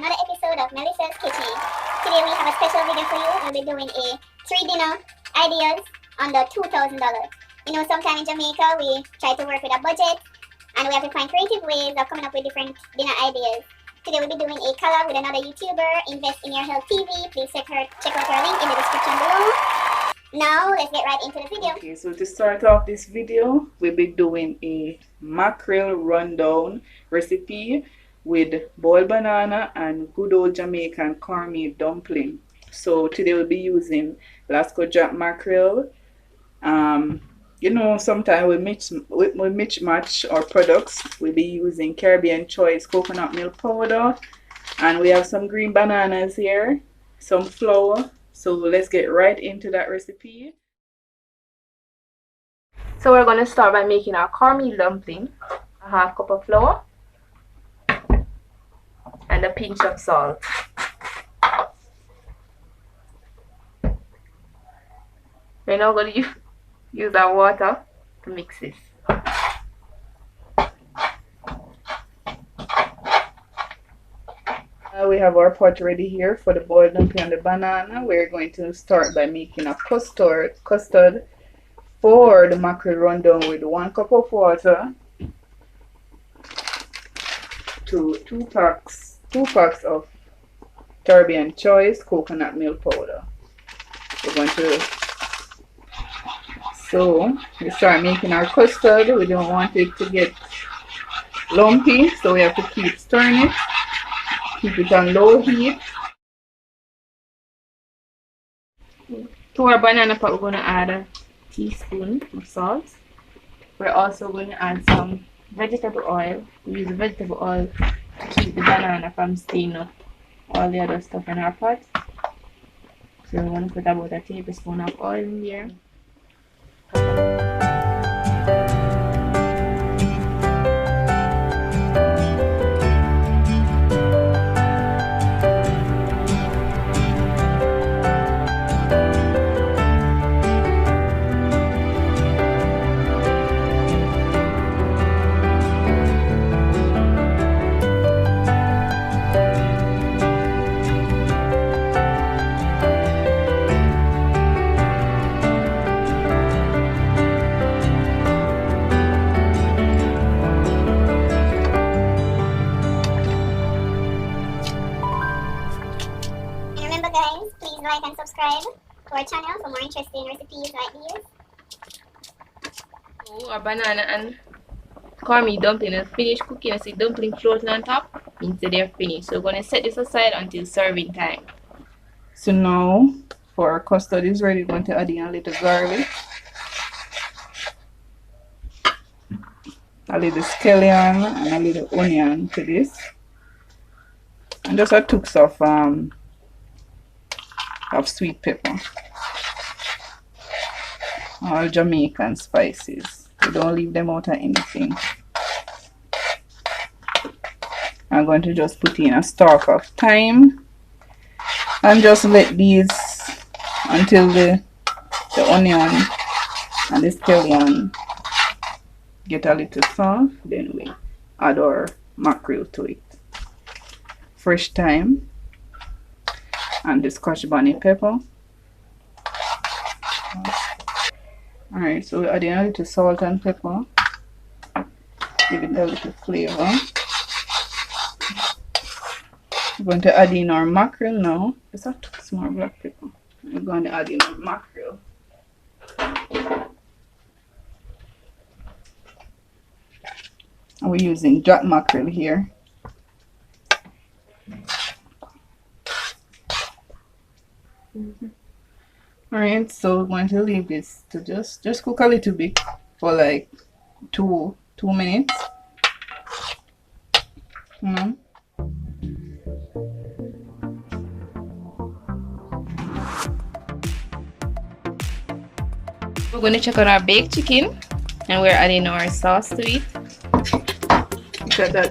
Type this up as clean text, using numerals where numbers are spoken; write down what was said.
another episode of Melissa's Kitchen. Today we have a special video for you. We'll be doing a 3 dinner ideas under $2,000. You know, sometimes in Jamaica we try to work with a budget and we have to find creative ways of coming up with different dinner ideas. Today we'll be doing a collab with another YouTuber, Invest in Your Health TV. Please check out her link in the description below. Now let's get right into the video. Okay, so to start off this video, we'll be doing a mackerel rundown recipe with boiled banana and good old Jamaican cornmeal dumpling. So today we'll be using Jack Mackerel. You know, sometimes we match our products. We'll be using Caribbean Choice coconut milk powder, and we have some green bananas here, some flour. So let's get right into that recipe. So we're going to start by making our cornmeal dumpling. A half cup of flour and a pinch of salt. We're now going to use our water to mix this. We have our pot ready here for the boiled dumpling and the banana. We're going to start by making a custard for the mackerel rundown with 1 cup of water to 2 packs of Caribbean Choice coconut milk powder. We're going to we start making our custard. We don't want it to get lumpy, so we have to keep stirring it. Keep it on low heat. To our banana pot, we're going to add a teaspoon of salt. We're also going to add some vegetable oil. We use vegetable oil to keep the banana from staining up all the other stuff in our pot. So we're going to put about a tablespoon of oil in there. Guys, please like and subscribe to our channel for more interesting recipes like these. So our banana and cornmeal dumpling is finished cooking. I see dumpling floating on top, means that they're finished. So we're going to set this aside until serving time. So now for our custard is ready, we're going to add in a little garlic, a little scallion and a little onion to this, and just a touch of sweet pepper. All Jamaican spices. We don't leave them out of anything. I'm going to just put in a stalk of thyme and just let these until the onion and the scallion get a little soft. Then we add our mackerel to it. Fresh thyme and the scotch bonnet pepper. Alright, so we're adding a little salt and pepper. Give it a little flavor. We're going to add in our mackerel now. Just a small black pepper. We're going to add in our mackerel. And we're using Jack Mackerel here. Alright, so we're going to leave this to just cook a little bit for like two minutes. We're going to check on our baked chicken and we're adding our sauce to it. Look at that